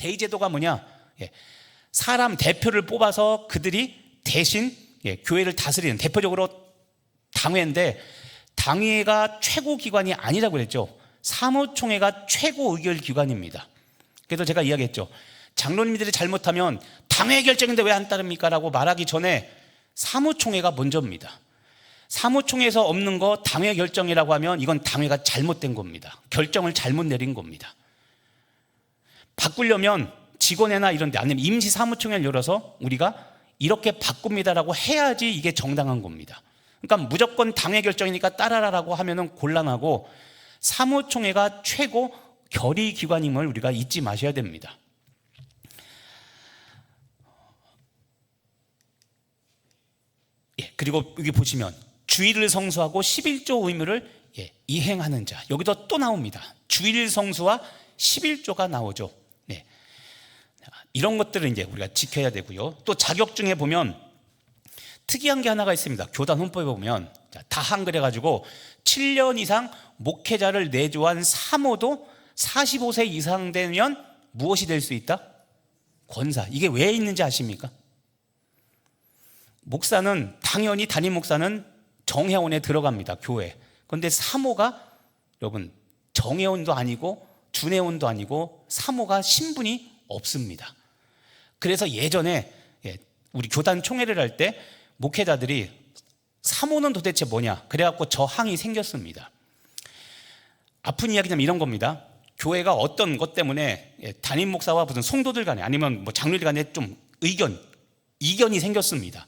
대의제도가 뭐냐? 사람 대표를 뽑아서 그들이 대신 교회를 다스리는, 대표적으로 당회인데 당회가 최고 기관이 아니라고 그랬죠. 사무총회가 최고 의결 기관입니다. 그래서 제가 이야기했죠. 장로님들이 잘못하면 당회 결정인데 왜 안 따릅니까? 라고 말하기 전에 사무총회가 먼저입니다. 사무총회에서 없는 거 당회 결정이라고 하면 이건 당회가 잘못된 겁니다. 결정을 잘못 내린 겁니다. 바꾸려면 직원회나 이런 데 아니면 임시 사무총회를 열어서 우리가 이렇게 바꿉니다라고 해야지 이게 정당한 겁니다. 그러니까 무조건 당회 결정이니까 따라라라고 하면은 곤란하고, 사무총회가 최고 결의 기관임을 우리가 잊지 마셔야 됩니다. 그리고 여기 보시면 주일을 성수하고 11조 의무를 이행하는 자, 여기도 또 나옵니다. 주일 성수와 11조가 나오죠. 이런 것들을 이제 우리가 지켜야 되고요. 또 자격 중에 보면 특이한 게 하나가 있습니다. 교단 헌법에 보면 다 한글해 가지고 7년 이상 목회자를 내조한 사모도 45세 이상 되면 무엇이 될 수 있다? 권사. 이게 왜 있는지 아십니까? 목사는 당연히 담임 목사는 정회원에 들어갑니다. 교회. 그런데 사모가 여러분 정회원도 아니고 준회원도 아니고 사모가 신분이 없습니다. 그래서 예전에 우리 교단 총회를 할 때 목회자들이 사모는 도대체 뭐냐 그래갖고 저항이 생겼습니다. 아픈 이야기냐면 이런 겁니다. 교회가 어떤 것 때문에 담임 목사와 무슨 성도들 간에 아니면 뭐 장로들 간에 좀 이견이 생겼습니다.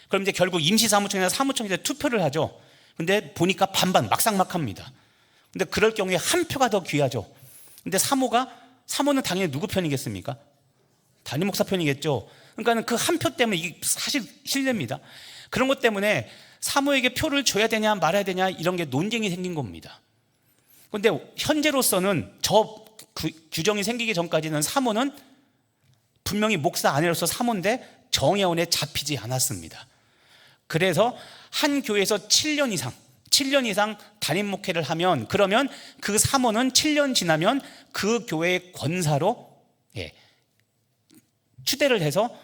그럼 이제 결국 임시사무총회나 사무총회에 투표를 하죠. 근데 보니까 반반 막상막합니다. 근데 그럴 경우에 한 표가 더 귀하죠. 근데 사모는 당연히 누구 편이겠습니까? 담임 목사 편이겠죠. 그러니까 그 한 표 때문에 이게 사실 실례입니다. 그런 것 때문에 사모에게 표를 줘야 되냐 말아야 되냐 이런 게 논쟁이 생긴 겁니다. 그런데 현재로서는 저 규정이 생기기 전까지는 사모는 분명히 목사 아내로서 사모인데 정회원에 잡히지 않았습니다. 그래서 한 교회에서 7년 이상 담임 목회를 하면, 그러면 그 사모는 7년 지나면 그 교회의 권사로 추대를 해서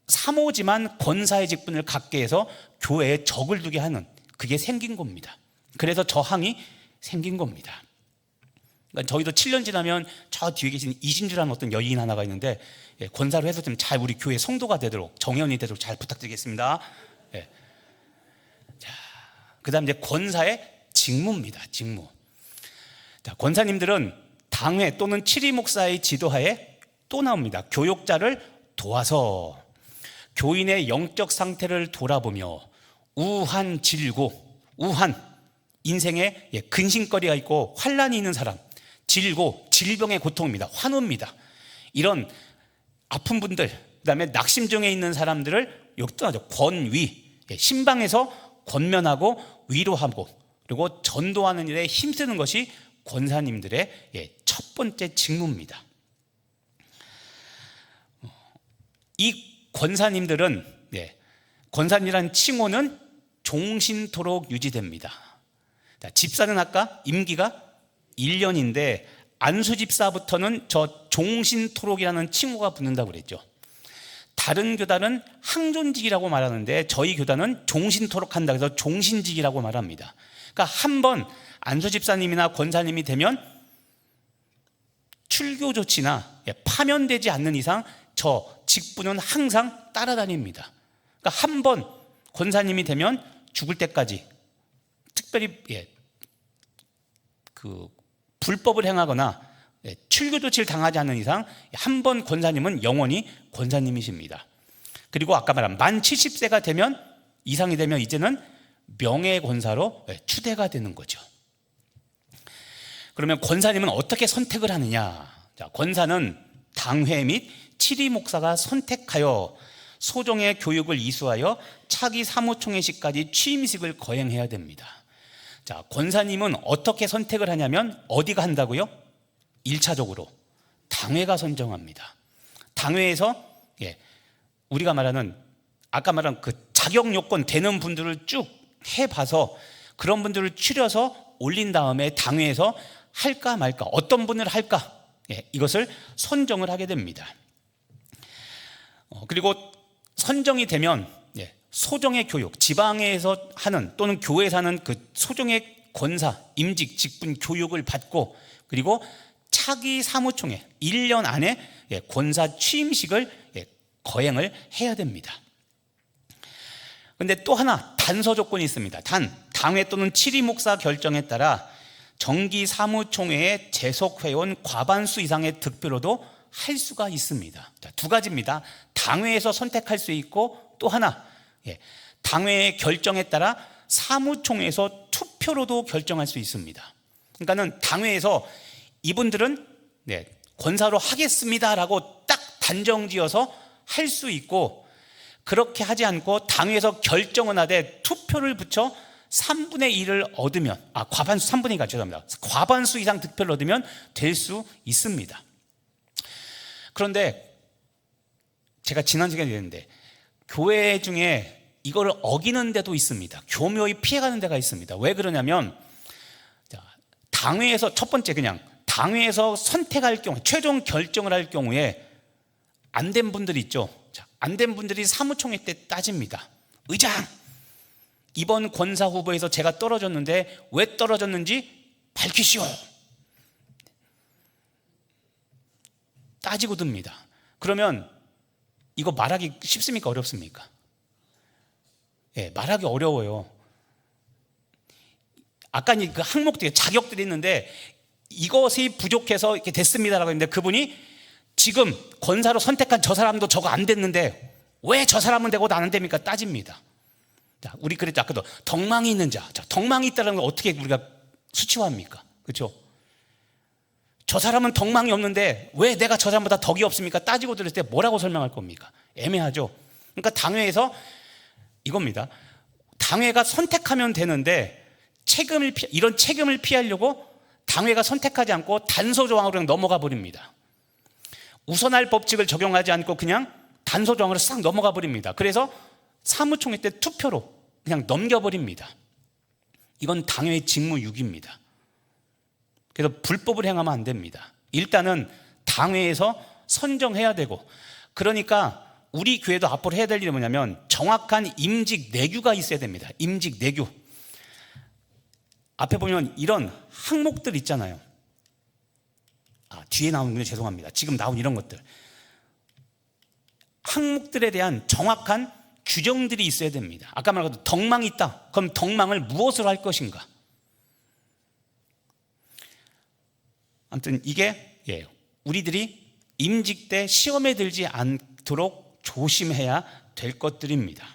사모지만 권사의 직분을 갖게 해서 교회에 적을 두게 하는, 그게 생긴 겁니다. 그래서 저항이 생긴 겁니다. 그러니까 저희도 7년 지나면 저 뒤에 계신 이진주라는 어떤 여인 하나가 있는데 권사로 해서 좀 잘 우리 교회 성도가 되도록, 정회원이 되도록 잘 부탁드리겠습니다. 자, 그 다음 이제 권사의 직무입니다. 직무. 자, 권사님들은 당회 또는 칠위 목사의 지도하에 또 나옵니다. 교육자를 도와서 교인의 영적 상태를 돌아보며 우한 인생에 근심거리가 있고 환난이 있는 사람, 질병의 고통입니다. 환우입니다. 이런 아픈 분들, 그 다음에 낙심 중에 있는 사람들을 역도하죠. 권위, 신방에서 권면하고 위로하고 그리고 전도하는 일에 힘쓰는 것이 권사님들의 첫 번째 직무입니다. 이 권사님들은 권사님이라는 칭호는 종신토록 유지됩니다. 자, 집사는 아까 임기가 1년인데 안수집사부터는 저 종신토록이라는 칭호가 붙는다고 그랬죠. 다른 교단은 항존직이라고 말하는데 저희 교단은 종신토록 한다 그래서 종신직이라고 말합니다. 그러니까 한번 안수집사님이나 권사님이 되면 출교 조치나 파면되지 않는 이상 저 직분은 항상 따라다닙니다. 그러니까 한 번 권사님이 되면 죽을 때까지, 특별히 그 불법을 행하거나 출교 조치를 당하지 않는 이상 한 번 권사님은 영원히 권사님이십니다. 그리고 아까 말한 만 70세가 되면 이상이 되면 이제는 명예권사로 추대가 되는 거죠. 그러면 권사님은 어떻게 선택을 하느냐? 자, 권사는 당회 및 칠위 목사가 선택하여 소정의 교육을 이수하여 차기 사무총회식까지 취임식을 거행해야 됩니다. 자, 권사님은 어떻게 선택을 하냐면 어디가 한다고요? 1차적으로 당회가 선정합니다. 당회에서 우리가 말하는 아까 말한 그 자격 요건 되는 분들을 쭉 해봐서 그런 분들을 추려서 올린 다음에 당회에서 할까 말까, 어떤 분을 할까, 이것을 선정을 하게 됩니다. 그리고 선정이 되면 소정의 교육, 지방에서 하는 또는 교회에서 하는 그 소정의 권사, 임직, 직분 교육을 받고, 그리고 차기 사무총회 1년 안에 권사 취임식을 거행을 해야 됩니다. 그런데 또 하나 단서 조건이 있습니다. 당회 또는 치리 목사 결정에 따라 정기 사무총회의 재속 회원 과반수 이상의 득표로도 할 수가 있습니다. 두 가지입니다. 당회에서 선택할 수 있고, 또 하나 당회의 결정에 따라 사무총회에서 투표로도 결정할 수 있습니다. 그러니까는 당회에서 이분들은 권사로 하겠습니다라고 딱 단정지어서 할 수 있고, 그렇게 하지 않고 당회에서 결정은 하되 투표를 붙여 3분의 1을 얻으면, 과반수 3분의 2가 죄송합니다. 과반수 이상 득표를 얻으면 될 수 있습니다. 그런데 제가 지난 시간에 얘기했는데 교회 중에 이거를 어기는 데도 있습니다. 교묘히 피해가는 데가 있습니다. 왜 그러냐면, 당회에서 첫 번째 그냥 당회에서 선택할 경우, 최종 결정을 할 경우에 안 된 분들이 있죠. 안 된 분들이 사무총회 때 따집니다. 의장, 이번 권사 후보에서 제가 떨어졌는데 왜 떨어졌는지 밝히시오. 따지고 듭니다. 그러면 이거 말하기 쉽습니까? 어렵습니까? 말하기 어려워요. 아까 그 항목들이 자격들이 있는데 이것이 부족해서 이렇게 됐습니다라고 했는데, 그분이 지금 권사로 선택한 저 사람도 저거 안 됐는데 왜 저 사람은 되고 나는 됩니까? 따집니다. 자, 우리 그랬죠. 아까도 덕망이 있는 자. 덕망이 있다는 걸 어떻게 우리가 수치화합니까? 그렇죠? 저 사람은 덕망이 없는데 왜 내가 저 사람보다 덕이 없습니까? 따지고 들을 때 뭐라고 설명할 겁니까? 애매하죠. 그러니까 당회에서 이겁니다. 당회가 선택하면 되는데 이런 책임을 피하려고 당회가 선택하지 않고 단서 조항으로 그냥 넘어가 버립니다. 우선할 법칙을 적용하지 않고 그냥 단서 조항으로 싹 넘어가 버립니다. 그래서 사무총회 때 투표로 그냥 넘겨버립니다. 이건 당회의 직무유기입니다. 그래서 불법을 행하면 안 됩니다. 일단은 당회에서 선정해야 되고, 그러니까 우리 교회도 앞으로 해야 될 일이 뭐냐면 정확한 임직 내규가 있어야 됩니다. 임직 내규. 앞에 보면 이런 항목들 있잖아요. 뒤에 나오는군요. 죄송합니다. 지금 나온 이런 것들. 항목들에 대한 정확한 규정들이 있어야 됩니다. 아까 말한 덕망이 있다. 그럼 덕망을 무엇으로 할 것인가? 아무튼 이게 우리들이 임직 때 시험에 들지 않도록 조심해야 될 것들입니다.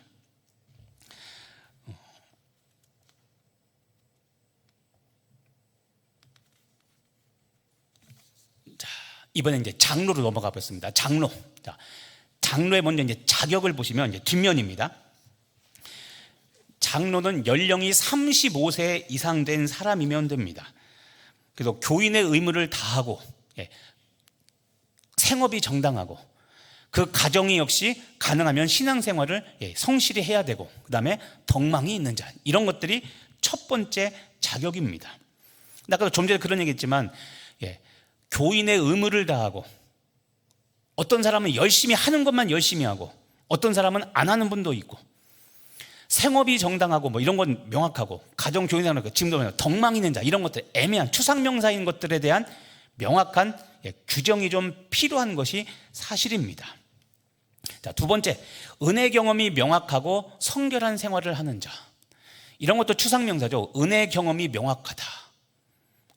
자, 이번에 이제 장로로 넘어가 보겠습니다. 장로. 자, 장로의 먼저 이제 자격을 보시면 이제 뒷면입니다. 장로는 연령이 35세 이상 된 사람이면 됩니다. 그래서 교인의 의무를 다하고, 생업이 정당하고, 그 가정이 역시 가능하면 신앙생활을 성실히 해야 되고, 그 다음에 덕망이 있는 자, 이런 것들이 첫 번째 자격입니다. 아까도 좀 전에 그런 얘기했지만, 교인의 의무를 다하고, 어떤 사람은 열심히 하는 것만 열심히 하고, 어떤 사람은 안 하는 분도 있고, 생업이 정당하고 뭐 이런 건 명확하고, 가정 교인생활, 지금도 덕망 있는 자, 이런 것들, 애매한 추상명사인 것들에 대한 명확한 규정이 좀 필요한 것이 사실입니다. 자, 두 번째, 은혜 경험이 명확하고 성결한 생활을 하는 자. 이런 것도 추상명사죠. 은혜 경험이 명확하다.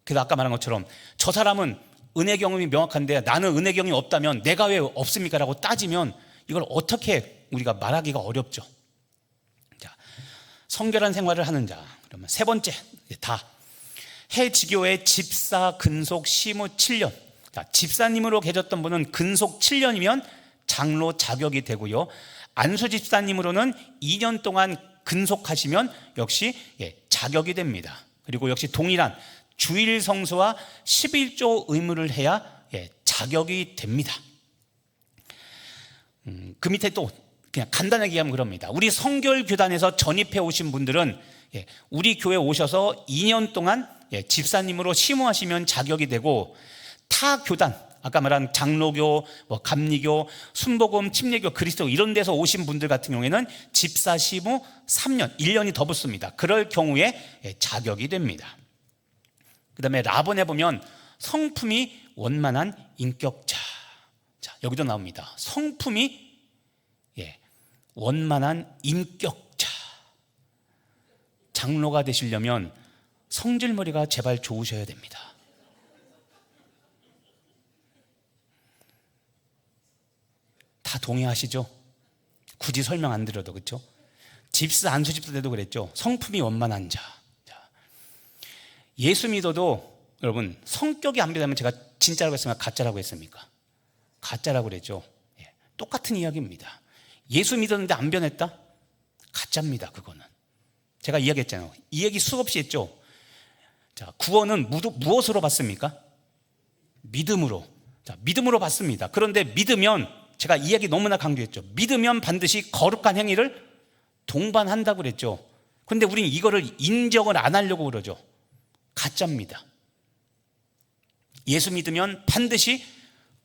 그래서 아까 말한 것처럼 저 사람은 은혜 경험이 명확한데 나는 은혜 경험이 없다면 내가 왜 없습니까? 라고 따지면 이걸 어떻게 우리가 말하기가 어렵죠. 자, 성결한 생활을 하는 자. 그러면 세 번째, 해지교회 집사 근속 시무 7년. 자, 집사님으로 계셨던 분은 근속 7년이면 장로 자격이 되고요. 안수 집사님으로는 2년 동안 근속하시면 역시 자격이 됩니다. 그리고 역시 동일한 주일 성수와 11조 의무를 해야 자격이 됩니다. 그 밑에 또 그냥 간단하게 얘기하면 그럽니다. 우리 성결교단에서 전입해 오신 분들은 우리 교회 오셔서 2년 동안 집사님으로 심호하시면 자격이 되고, 타 교단, 아까 말한 장로교, 감리교, 순복음, 침례교, 그리스도 이런 데서 오신 분들 같은 경우에는 집사 시무 3년, 1년이 더 붙습니다. 그럴 경우에 자격이 됩니다. 그 다음에 라본에 보면 성품이 원만한 인격자. 자, 여기도 나옵니다. 성품이 원만한 인격자. 장로가 되시려면 성질머리가 제발 좋으셔야 됩니다. 다 동의하시죠? 굳이 설명 안 드려도. 그렇죠? 집사 안수집사 때도 그랬죠. 성품이 원만한 자. 예수 믿어도 여러분 성격이 안 변하면 제가 진짜라고 했습니까? 가짜라고 했습니까? 가짜라고 그랬죠. 똑같은 이야기입니다. 예수 믿었는데 안 변했다? 가짜입니다. 그거는 제가 이야기했잖아요. 이 얘기 수없이 했죠. 자, 구원은 무엇으로 받습니까? 믿음으로. 자, 믿음으로 받습니다. 그런데 믿으면, 제가 이 이야기 너무나 강조했죠. 믿으면 반드시 거룩한 행위를 동반한다고 그랬죠. 그런데 우리는 이거를 인정을 안 하려고 그러죠. 가짜입니다. 예수 믿으면 반드시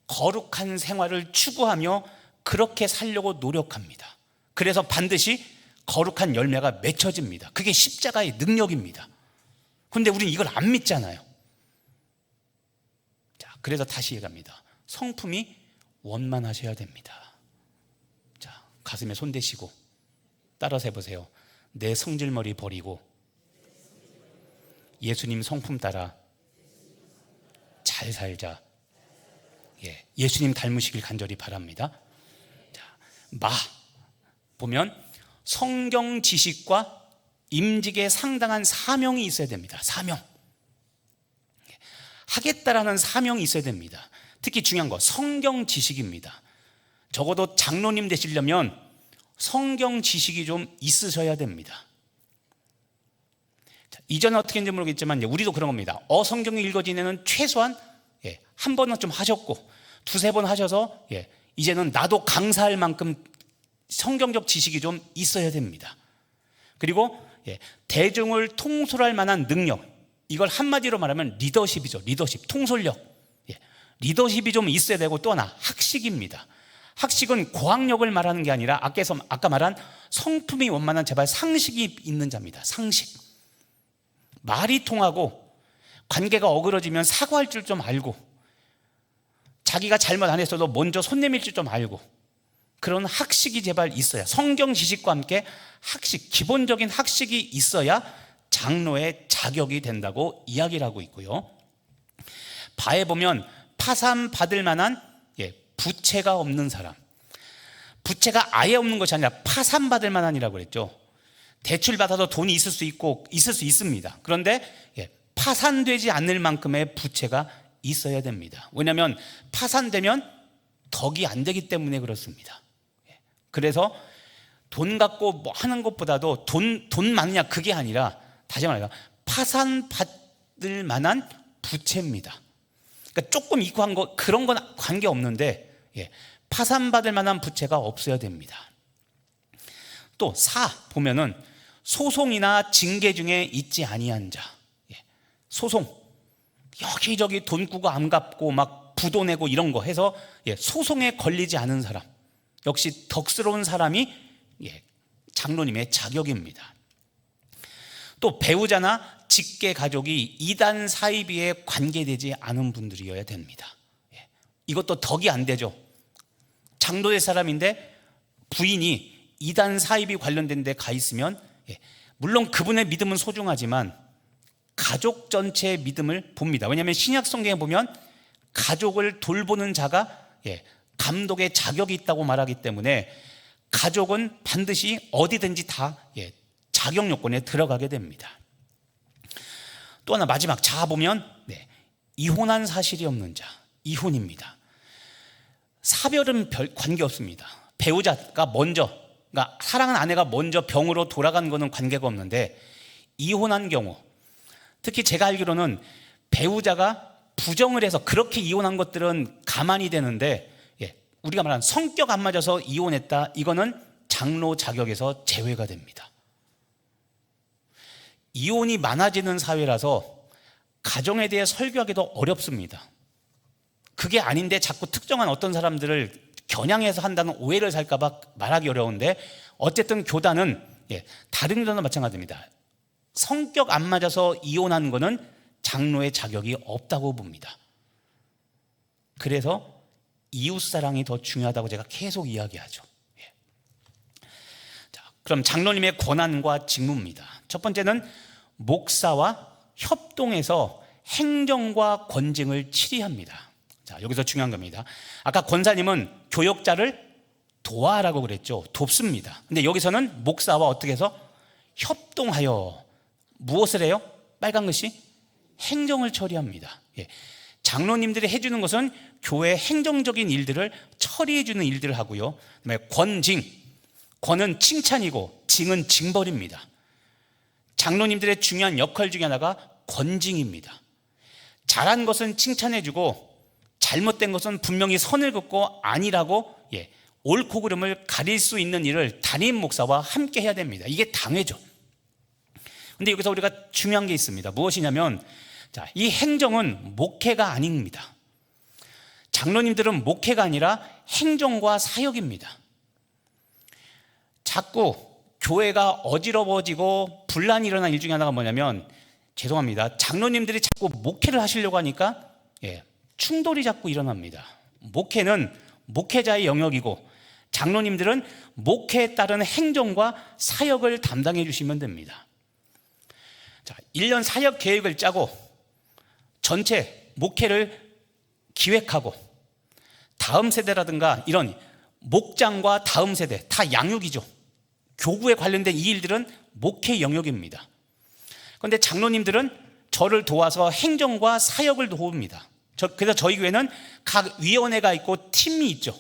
거룩한 생활을 추구하며 그렇게 살려고 노력합니다. 그래서 반드시 거룩한 열매가 맺혀집니다. 그게 십자가의 능력입니다. 그런데 우리는 이걸 안 믿잖아요. 자, 그래서 다시 얘기합니다. 성품이 원만하셔야 됩니다. 자, 가슴에 손 대시고 따라서 해보세요. 내 성질머리 버리고 예수님 성품 따라 잘 살자. 예수님 닮으시길 간절히 바랍니다. 자, 보면 성경 지식과 임직에 상당한 사명이 있어야 됩니다. 사명. 하겠다라는 사명이 있어야 됩니다. 특히 중요한 거 성경 지식입니다. 적어도 장로님 되시려면 성경 지식이 좀 있으셔야 됩니다. 자, 이전에 어떻게 했는지 모르겠지만 우리도 그런 겁니다. 성경이 읽어지는 최소한 한 번은 좀 하셨고 두세 번 하셔서 이제는 나도 강사할 만큼 성경적 지식이 좀 있어야 됩니다. 그리고 대중을 통솔할 만한 능력, 이걸 한마디로 말하면 리더십이죠. 리더십, 통솔력. 리더십이 좀 있어야 되고, 또 하나 학식입니다. 학식은 고학력을 말하는 게 아니라 아까 말한 성품이 원만한 제발 상식이 있는 자입니다. 상식. 말이 통하고 관계가 어그러지면 사과할 줄 좀 알고, 자기가 잘못 안 했어도 먼저 손 내밀 줄 좀 알고, 그런 학식이 제발 있어야, 성경 지식과 함께 학식, 기본적인 학식이 있어야 장로의 자격이 된다고 이야기를 하고 있고요. 바에 보면 파산받을 만한 부채가 없는 사람, 부채가 아예 없는 것이 아니라 파산받을 만한이라고 그랬죠. 대출 받아도 돈이 있을 수 있고 있을 수 있습니다. 그런데 파산되지 않을 만큼의 부채가 있어야 됩니다. 왜냐하면 파산되면 덕이 안 되기 때문에 그렇습니다. 그래서 돈 갖고 하는 것보다도 돈 많으냐 그게 아니라, 다시 말해서 파산받을 만한 부채입니다. 그러니까 조금 있고 한 거 그런 건 관계없는데 파산받을 만한 부채가 없어야 됩니다. 또 보면은 소송이나 징계 중에 있지 아니한 자. 소송, 여기저기 돈 꾸고 안 갚고 막 부도 내고 이런 거 해서 소송에 걸리지 않은 사람, 역시 덕스러운 사람이 장로님의 자격입니다. 또 배우자나 직계 가족이 이단 사이비에 관계되지 않은 분들이어야 됩니다. 이것도 덕이 안 되죠. 장로의 사람인데 부인이 이단 사이비 관련된 데 가 있으면 물론 그분의 믿음은 소중하지만 가족 전체의 믿음을 봅니다. 왜냐하면 신약 성경에 보면 가족을 돌보는 자가 감독의 자격이 있다고 말하기 때문에 가족은 반드시 어디든지 다 자격 요건에 들어가게 됩니다. 또 하나 마지막 자 보면 이혼한 사실이 없는 자, 이혼입니다. 사별은 별 관계 없습니다. 배우자가 먼저, 그러니까 사랑하는 아내가 먼저 병으로 돌아간 거는 관계가 없는데, 이혼한 경우, 특히 제가 알기로는 배우자가 부정을 해서 그렇게 이혼한 것들은 가만히 되는데, 우리가 말하는 성격 안 맞아서 이혼했다, 이거는 장로 자격에서 제외가 됩니다. 이혼이 많아지는 사회라서 가정에 대해 설교하기도 어렵습니다. 그게 아닌데 자꾸 특정한 어떤 사람들을 겨냥해서 한다는 오해를 살까 봐 말하기 어려운데, 어쨌든 교단은 다른 교단도 마찬가지입니다. 성격 안 맞아서 이혼하는 거는 장로의 자격이 없다고 봅니다. 그래서 이웃사랑이 더 중요하다고 제가 계속 이야기하죠. 자, 그럼 장로님의 권한과 직무입니다. 첫 번째는 목사와 협동해서 행정과 권징을 치리합니다. 자, 여기서 중요한 겁니다. 아까 권사님은 교역자를 도와라고 그랬죠. 돕습니다. 근데 여기서는 목사와 어떻게 해서 협동하여 무엇을 해요? 빨간 것이 행정을 처리합니다. 장로님들이 해주는 것은 교회 행정적인 일들을 처리해주는 일들을 하고요. 그다음에 권징, 권은 칭찬이고 징은 징벌입니다. 장로님들의 중요한 역할 중에 하나가 권징입니다. 잘한 것은 칭찬해주고 잘못된 것은 분명히 선을 긋고 아니라고 옳고 그름을 가릴 수 있는 일을 담임 목사와 함께 해야 됩니다. 이게 당회죠. 근데 여기서 우리가 중요한 게 있습니다. 무엇이냐면, 자, 이 행정은 목회가 아닙니다. 장로님들은 목회가 아니라 행정과 사역입니다. 자꾸 교회가 어지러워지고 분란이 일어난 일 중에 하나가 뭐냐면, 죄송합니다, 장로님들이 자꾸 목회를 하시려고 하니까 충돌이 자꾸 일어납니다. 목회는 목회자의 영역이고 장로님들은 목회에 따른 행정과 사역을 담당해 주시면 됩니다. 자, 1년 사역 계획을 짜고 전체 목회를 기획하고 다음 세대라든가 이런 목장과 다음 세대 다 양육이죠. 교구에 관련된 이 일들은 목회 영역입니다. 그런데 장로님들은 저를 도와서 행정과 사역을 도웁니다. 그래서 저희 교회는 각 위원회가 있고 팀이 있죠.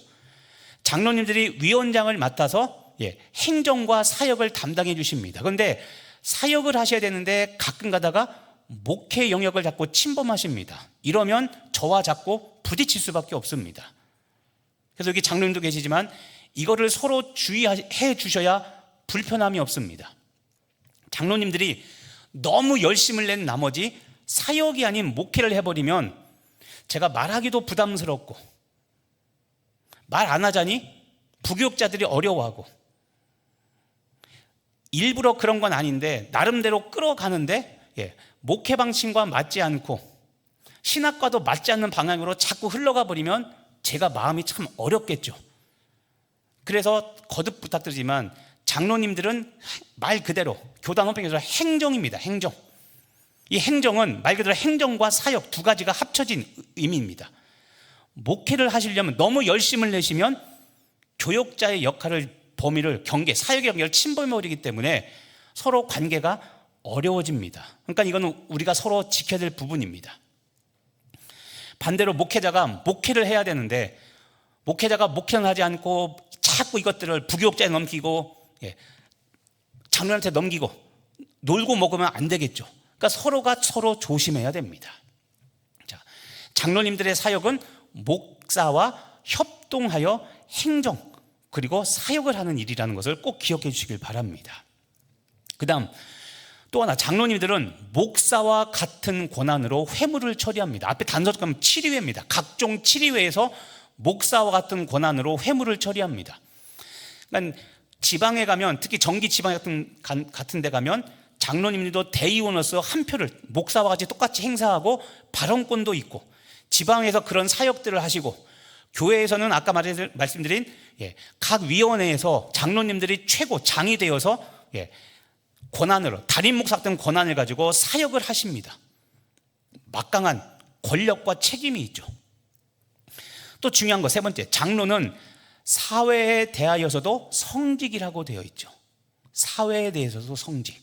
장로님들이 위원장을 맡아서 행정과 사역을 담당해 주십니다. 그런데 사역을 하셔야 되는데 가끔 가다가 목회 영역을 자꾸 침범하십니다. 이러면 저와 자꾸 부딪힐 수밖에 없습니다. 그래서 여기 장로님도 계시지만 이거를 서로 주의해 주셔야 불편함이 없습니다. 장로님들이 너무 열심을 낸 나머지 사역이 아닌 목회를 해버리면 제가 말하기도 부담스럽고 말 안 하자니 부교육자들이 어려워하고, 일부러 그런 건 아닌데 나름대로 끌어가는데 목회 방침과 맞지 않고 신학과도 맞지 않는 방향으로 자꾸 흘러가 버리면 제가 마음이 참 어렵겠죠. 그래서 거듭 부탁드리지만 장로님들은 말 그대로 교단 헌법에서 행정입니다. 행정. 이 행정은 말 그대로 행정과 사역 두 가지가 합쳐진 의미입니다. 목회를 하시려면 너무 열심을 내시면 교역자의 역할을 범위를 사역의 경계를 침범해버리기 때문에 서로 관계가 어려워집니다. 그러니까 이거는 우리가 서로 지켜야 될 부분입니다. 반대로 목회자가 목회를 해야 되는데 목회자가 목회는 하지 않고 자꾸 이것들을 부교역자에 넘기고 장로한테 넘기고 놀고 먹으면 안 되겠죠. 그러니까 서로가 서로 조심해야 됩니다. 자, 장로님들의 사역은 목사와 협동하여 행정 그리고 사역을 하는 일이라는 것을 꼭 기억해 주시길 바랍니다. 그 다음 또 하나, 장로님들은 목사와 같은 권한으로 회무를 처리합니다. 앞에 단서적 가면 치리회입니다. 각종 치리회에서 목사와 같은 권한으로 회무를 처리합니다. 그러니까 지방에 가면, 특히 정기 지방 같은 데 가면 장로님들도 대의원으로서 한 표를 목사와 같이 똑같이 행사하고 발언권도 있고, 지방에서 그런 사역들을 하시고, 교회에서는 아까 말씀드린 각 위원회에서 장로님들이 최고 장이 되어서 권한으로, 담임 목사 같은 권한을 가지고 사역을 하십니다. 막강한 권력과 책임이 있죠. 또 중요한 거 세 번째, 장로는 사회에 대하여서도 성직이라고 되어 있죠. 사회에 대해서도 성직.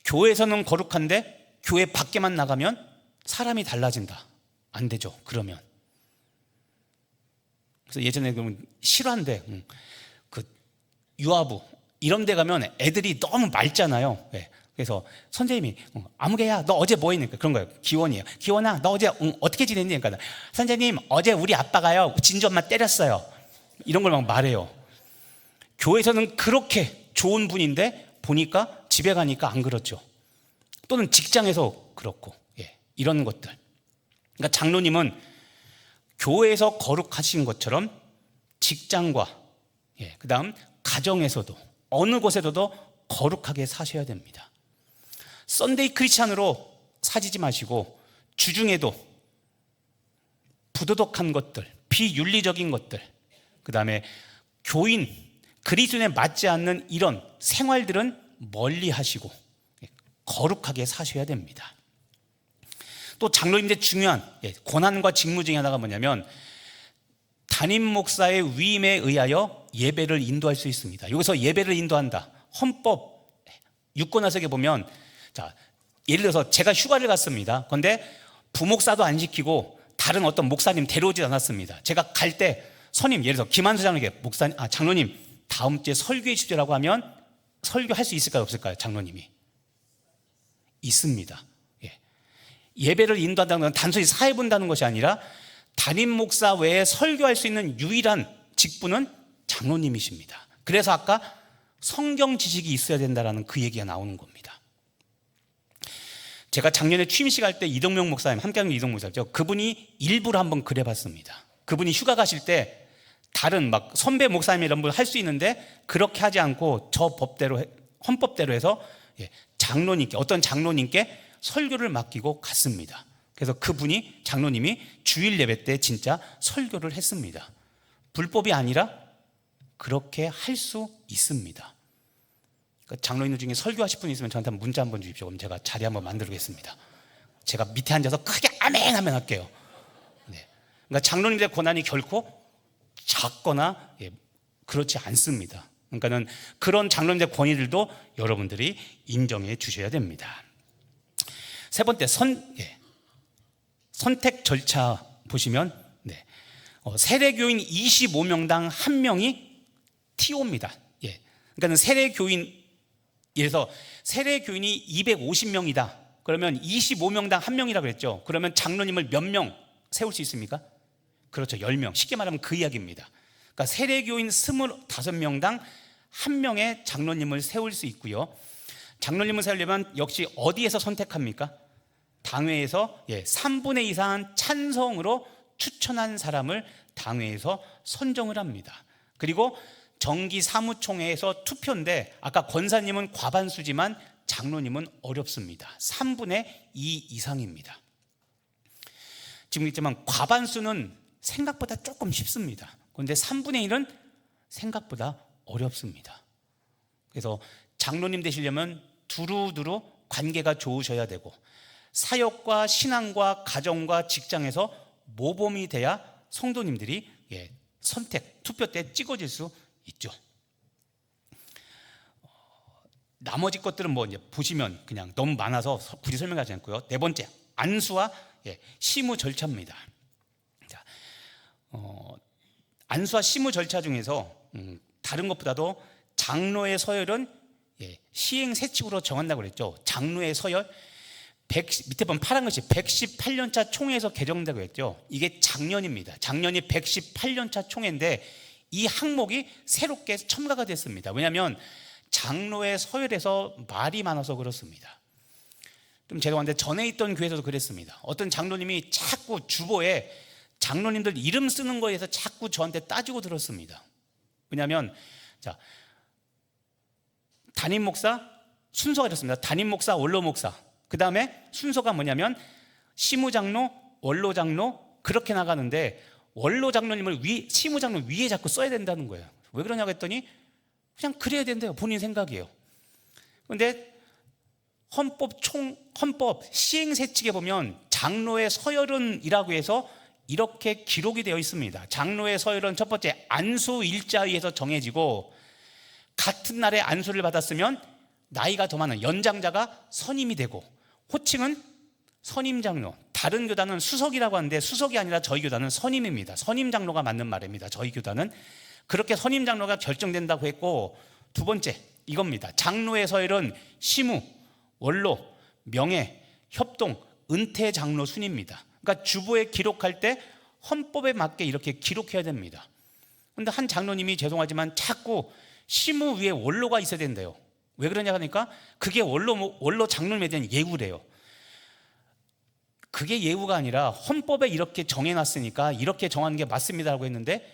교회에서는 거룩한데 교회 밖에만 나가면 사람이 달라진다. 안 되죠. 그러면. 그래서 예전에 실화인데 그 유아부 이런 데 가면 애들이 너무 맑잖아요. 그래서 선생님이 아무개야 너 어제 뭐 했니까 그런 거예요. 기원이에요. 기원아 너 어제 어떻게 지냈니? 그러니까 선생님 어제 우리 아빠가요 진주 엄마 때렸어요. 이런 걸 막 말해요. 교회에서는 그렇게 좋은 분인데 보니까 집에 가니까 안 그렇죠. 또는 직장에서 그렇고 이런 것들. 그러니까 장로님은 교회에서 거룩하신 것처럼 직장과 그다음 가정에서도 어느 곳에서도 거룩하게 사셔야 됩니다. 썬데이 크리스찬으로 사시지 마시고 주중에도 부도덕한 것들, 비윤리적인 것들, 그다음에 교인, 그리스도인에 맞지 않는 이런 생활들은 멀리 하시고 거룩하게 사셔야 됩니다. 또 장로님들의 중요한 권한과 직무 중에 하나가 뭐냐면 담임 목사의 위임에 의하여 예배를 인도할 수 있습니다. 여기서 예배를 인도한다. 헌법 유권화석에 보면, 자, 예를 들어서 제가 휴가를 갔습니다. 그런데 부목사도 안 시키고 다른 어떤 목사님 데려오지 않았습니다. 제가 갈 때 선임, 예를 들어서 김한수 장로에게 장로님 다음 주에 설교해 주시라고 하면 설교할 수 있을까요, 없을까요? 장로님이 있습니다. 예배를 인도한다는 건 단순히 사회 본다는 것이 아니라 담임 목사 외에 설교할 수 있는 유일한 직분은 장로님이십니다. 그래서 아까 성경 지식이 있어야 된다는 그 얘기가 나오는 겁니다. 제가 작년에 취임식 할 때 이동명 목사님, 함께하는 이동명 목사님, 그분이 일부러 한번 그래봤습니다. 그분이 휴가 가실 때 다른 막 선배 목사님 이런 분 할 수 있는데 그렇게 하지 않고 저 법대로, 헌법대로 해서 장로님께, 어떤 장로님께 설교를 맡기고 갔습니다. 그래서 그분이, 장로님이 주일 예배 때 진짜 설교를 했습니다. 불법이 아니라 그렇게 할 수 있습니다. 그러니까 장로님들 중에 설교하실 분 있으면 저한테 문자 한번 주십시오. 그럼 제가 자리 한번 만들겠습니다. 제가 밑에 앉아서 크게 아멘 하면 할게요. 그러니까 장로님들의 권한이 결코 작거나 그렇지 않습니다. 그러니까는 그런 장로님들의 권위들도 여러분들이 인정해 주셔야 됩니다. 세 번째, 선택 절차 보시면 세례교인 25명당 1명이 TO입니다. 그러니까 세례교인, 예를 들어서 세례교인이 250명이다. 그러면 25명당 1명이라고 그랬죠. 그러면 장로님을 몇 명 세울 수 있습니까? 그렇죠, 10명. 쉽게 말하면 그 이야기입니다. 그러니까 세례교인 25명당 1명의 장로님을 세울 수 있고요. 장로님을 세우려면 역시 어디에서 선택합니까? 당회에서 3분의 2 이상 찬성으로 추천한 사람을 당회에서 선정을 합니다. 그리고 정기 사무총회에서 투표인데, 아까 권사님은 과반수지만 장로님은 어렵습니다. 3분의 2 이상입니다. 지금 있지만 과반수는 생각보다 조금 쉽습니다. 그런데 3분의 1은 생각보다 어렵습니다. 그래서 장로님 되시려면 두루두루 관계가 좋으셔야 되고, 사역과 신앙과 가정과 직장에서 모범이 돼야 성도님들이 선택, 투표 때 찍어질 수 있죠. 나머지 것들은 뭐 이제 보시면 그냥 너무 많아서 굳이 설명하지 않고요. 네 번째, 안수와 시무 절차입니다. 자, 안수와 시무 절차 중에서 다른 것보다도 장로의 서열은 시행 세칙으로 정한다고 그랬죠. 장로의 서열, 밑에 보면 파란 것이 118년차 총회에서 개정된다고 했죠. 이게 작년입니다. 작년이 118년차 총회인데 이 항목이 새롭게 첨가가 됐습니다. 왜냐하면 장로의 서열에서 말이 많아서 그렇습니다. 좀 죄송한데 전에 있던 교회에서도 그랬습니다. 어떤 장로님이 자꾸 주보에 장로님들 이름 쓰는 거에 대해서 자꾸 저한테 따지고 들었습니다. 왜냐하면 담임 목사 순서가 이렇습니다. 담임 목사, 원로 목사, 그 다음에 순서가 뭐냐면 시무장로, 원로장로 그렇게 나가는데, 원로 장로님을 시무 장로 위에 자꾸 써야 된다는 거예요. 왜 그러냐고 했더니 그냥 그래야 된대요. 본인 생각이에요. 그런데 헌법 시행세칙에 보면 장로의 서열은이라고 해서 이렇게 기록이 되어 있습니다. 장로의 서열은 첫 번째 안수일자위에서 정해지고, 같은 날에 안수를 받았으면 나이가 더 많은 연장자가 선임이 되고, 호칭은 선임장로, 다른 교단은 수석이라고 하는데 수석이 아니라 저희 교단은 선임입니다. 선임장로가 맞는 말입니다. 저희 교단은 그렇게 선임장로가 결정된다고 했고, 두 번째 이겁니다. 장로의 서열은 시무, 원로, 명예, 협동, 은퇴장로 순입니다. 그러니까 주보에 기록할 때 헌법에 맞게 이렇게 기록해야 됩니다. 그런데 한 장로님이 죄송하지만 자꾸 시무 위에 원로가 있어야 된대요. 왜 그러냐 하니까 그게 원로 장로님에 대한 예우래요. 그게 예우가 아니라 헌법에 이렇게 정해놨으니까 이렇게 정하는 게 맞습니다라고 했는데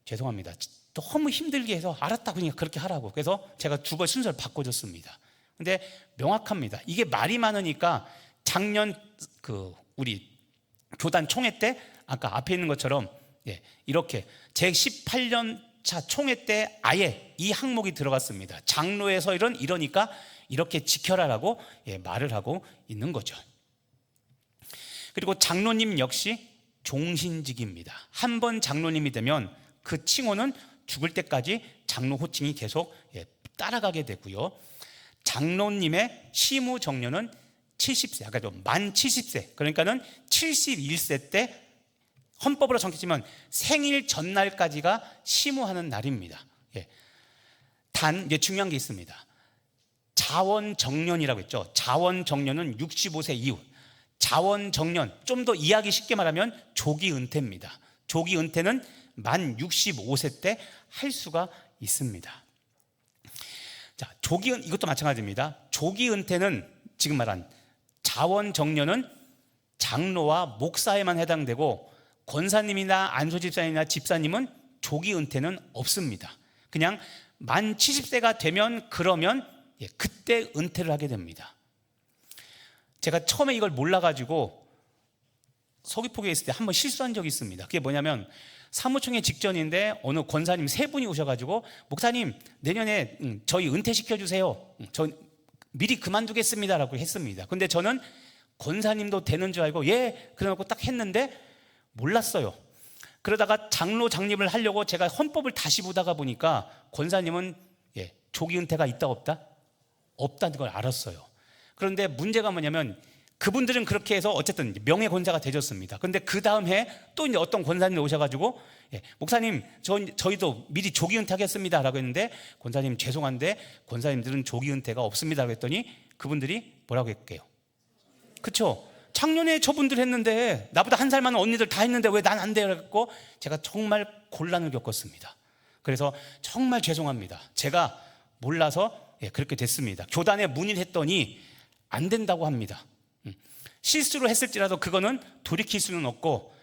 죄송합니다. 너무 힘들게 해서 알았다 그러니까 그렇게 하라고. 그래서 제가 2번 순서를 바꿔줬습니다. 근데 명확합니다. 이게 말이 많으니까 작년 우리 교단 총회 때 아까 앞에 있는 것처럼 이렇게 제18년차 총회 때 아예 이 항목이 들어갔습니다. 장로의 서열은 이러니까 이렇게 지켜라라고 말을 하고 있는 거죠. 그리고 장로님 역시 종신직입니다. 한 번 장로님이 되면 그 칭호는 죽을 때까지 장로 호칭이 계속 따라가게 되고요. 장로님의 시무 정년은 70세, 아까 좀 만 70세, 그러니까는 71세 때 헌법으로 정했지만 생일 전날까지가 시무하는 날입니다. 단 이제 중요한 게 있습니다. 자원정년이라고 했죠. 자원정년은 65세 이후. 자원정년, 좀 더 이해하기 쉽게 말하면 조기 은퇴입니다. 조기 은퇴는 만 65세 때 할 수가 있습니다. 자, 이것도 마찬가지입니다. 조기 은퇴는 지금 말한 자원정년은 장로와 목사에만 해당되고 권사님이나 안수집사님이나 집사님은 조기 은퇴는 없습니다. 그냥 만 70세가 되면 그러면 그때 은퇴를 하게 됩니다. 제가 처음에 이걸 몰라가지고 서귀포구에 있을 때 한번 실수한 적이 있습니다. 그게 뭐냐면 사무총회 직전인데 어느 권사님 3분이 오셔가지고 목사님 내년에 저희 은퇴시켜주세요. 저 미리 그만두겠습니다라고 했습니다. 근데 저는 권사님도 되는 줄 알고 그래놓고 딱 했는데 몰랐어요. 그러다가 장로 장립을 하려고 제가 헌법을 다시 보다가 보니까 권사님은 조기 은퇴가 있다 없다? 없다는 걸 알았어요. 그런데 문제가 뭐냐면 그분들은 그렇게 해서 어쨌든 명예 권사가 되셨습니다. 그런데 그 다음 해 또 이제 어떤 권사님이 오셔가지고 목사님 저희도 미리 조기 은퇴하겠습니다라고 했는데 권사님 죄송한데 권사님들은 조기 은퇴가 없습니다라고 했더니 그분들이 뭐라고 했게요? 그쵸? 작년에 저분들 했는데 나보다 한 살 많은 언니들 다 했는데 왜 난 안 돼요? 그랬고 제가 정말 곤란을 겪었습니다. 그래서 정말 죄송합니다. 제가 몰라서 그렇게 됐습니다. 교단에 문의를 했더니 안 된다고 합니다. 실수로 했을지라도 그거는 돌이킬 수는 없고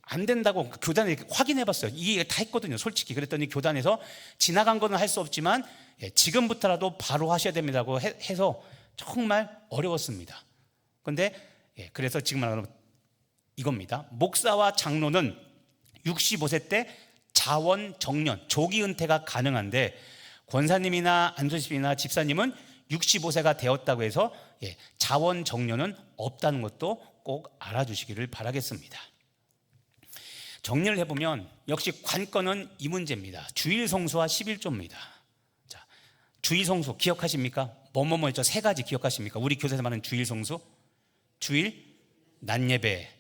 안 된다고 교단에 확인해 봤어요. 이게 다 했거든요, 솔직히. 그랬더니 교단에서 지나간 거는 할 수 없지만 지금부터라도 바로 하셔야 됩니다라고 해서 정말 어려웠습니다. 근데 그래서 지금 말하는 이겁니다. 목사와 장로는 65세 때 자원 정년, 조기 은퇴가 가능한데 권사님이나 안수집이나 집사님은 65세가 되었다고 해서 자원 정년은 없다는 것도 꼭 알아주시기를 바라겠습니다. 정리를 해보면 역시 관건은 이 문제입니다. 주일 성수와 11조입니다. 자, 주일 성수 기억하십니까? 뭐뭐뭐 있죠? 3가지 기억하십니까? 우리 교회에서 말하는 주일 성수, 주일 낮 예배,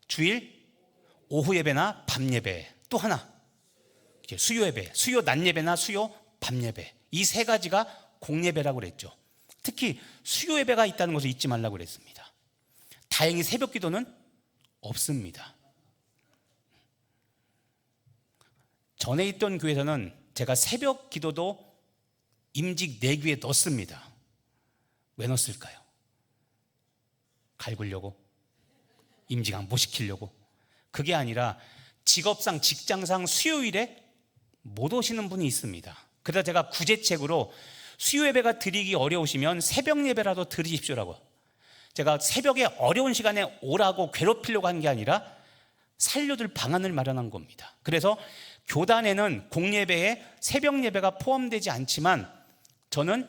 주일 오후 예배나 밤 예배, 또 하나 수요 예배, 수요 낮 예배나 수요 밤 예배. 이 3가지가 공예배라고 그랬죠. 특히 수요 예배가 있다는 것을 잊지 말라고 그랬습니다. 다행히 새벽 기도는 없습니다. 전에 있던 교회에서는 제가 새벽 기도도 임직 내규에 넣습니다. 왜 넣었을까요? 갈구려고? 임직 안 시키려고? 그게 아니라 직업상 직장상 수요일에 못 오시는 분이 있습니다. 그래서 제가 구제책으로 수요 예배가 드리기 어려우시면 새벽 예배라도 드리십시오라고. 제가 새벽에 어려운 시간에 오라고 괴롭히려고 한 게 아니라 살려줄 방안을 마련한 겁니다. 그래서 교단에는 공예배에 새벽 예배가 포함되지 않지만 저는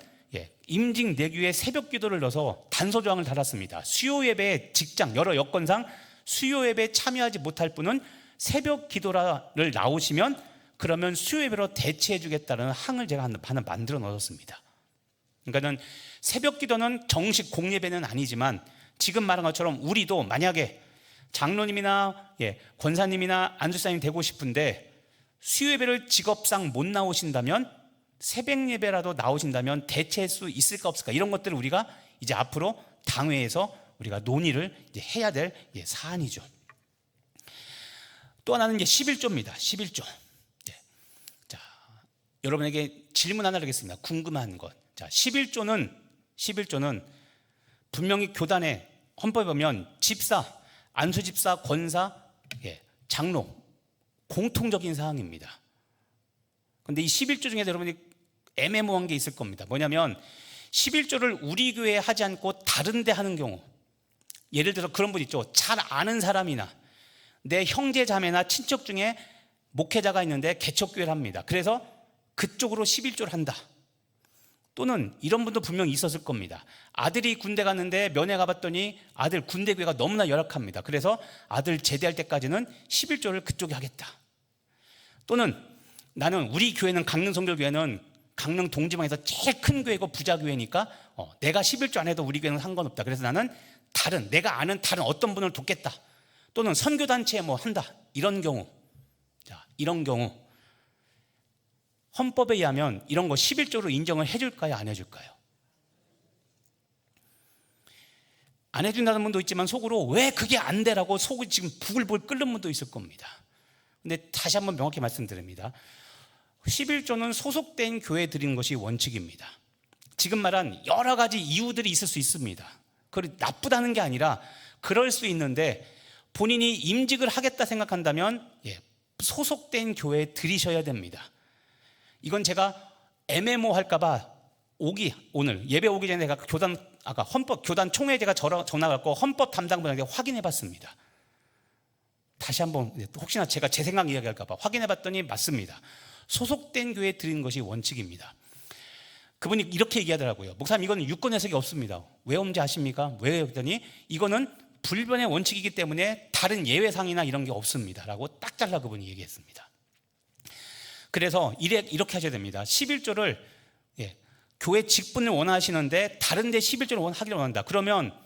임직 내규에 새벽 기도를 넣어서 단서 조항을 달았습니다. 수요 예배에 직장 여러 여건상 수요 예배에 참여하지 못할 분은 새벽 기도를 나오시면 그러면 수요 예배로 대체해 주겠다는 항을 제가 하나 만들어 넣었습니다. 그러니까는 새벽 기도는 정식 공예배는 아니지만 지금 말한 것처럼 우리도 만약에 장로님이나 권사님이나 안수사님 되고 싶은데 수요 예배를 직업상 못 나오신다면 새벽 예배라도 나오신다면 대체할 수 있을까 없을까, 이런 것들을 우리가 이제 앞으로 당회에서 우리가 논의를 이제 해야 될 사안이죠. 또 하나는 이제 11조입니다. 11조. 자, 여러분에게 질문 하나 드리겠습니다. 궁금한 것. 자, 11조는 분명히 교단에 헌법에 보면 집사, 안수집사, 권사, 장로 공통적인 사항입니다. 그런데 이 11조 중에 여러분이 애매모호한 게 있을 겁니다. 뭐냐면 11조를 우리 교회에 하지 않고 다른 데 하는 경우, 예를 들어 그런 분 있죠. 잘 아는 사람이나 내 형제 자매나 친척 중에 목회자가 있는데 개척교회를 합니다. 그래서 그쪽으로 11조를 한다. 또는 이런 분도 분명히 있었을 겁니다. 아들이 군대 갔는데 면회 가봤더니 아들 군대 교회가 너무나 열악합니다. 그래서 아들 제대할 때까지는 11조를 그쪽에 하겠다. 또는 나는 우리 교회는 강릉성결교회는 강릉 동지방에서 제일 큰 교회고 부자 교회니까 내가 11조 안 해도 우리 교회는 상관없다. 그래서 나는 내가 아는 다른 어떤 분을 돕겠다. 또는 선교단체에 뭐 한다. 이런 경우, 이런 경우 헌법에 의하면 이런 거 11조로 인정을 해줄까요? 안 해줄까요? 안 해준다는 분도 있지만 속으로 왜 그게 안 되라고 속이 지금 부글부글 끓는 분도 있을 겁니다. 근데 다시 한번 명확히 말씀드립니다. 11조는 소속된 교회에 드리는 것이 원칙입니다. 지금 말한 여러 가지 이유들이 있을 수 있습니다. 그걸 나쁘다는 게 아니라 그럴 수 있는데 본인이 임직을 하겠다 생각한다면 소속된 교회에 드리셔야 됩니다. 이건 제가 애매모할까봐 오늘 예배 오기 전에 제가 교단 총회에 제가 전화 갖고 헌법 담당분에게 확인해 봤습니다. 다시 한번 혹시나 제가 제 생각 이야기할까봐 확인해 봤더니 맞습니다. 소속된 교회에 드리는 것이 원칙입니다. 그분이 이렇게 얘기하더라고요. 목사님, 이거는 유권 해석이 없습니다. 왜 없는지 아십니까? 왜? 했더니 이거는 불변의 원칙이기 때문에 다른 예외상이나 이런 게 없습니다 라고 딱 잘라 그분이 얘기했습니다. 그래서 이렇게 하셔야 됩니다. 11조를 교회 직분을 원하시는데 다른 데 11조를 하기를 원한다. 그러면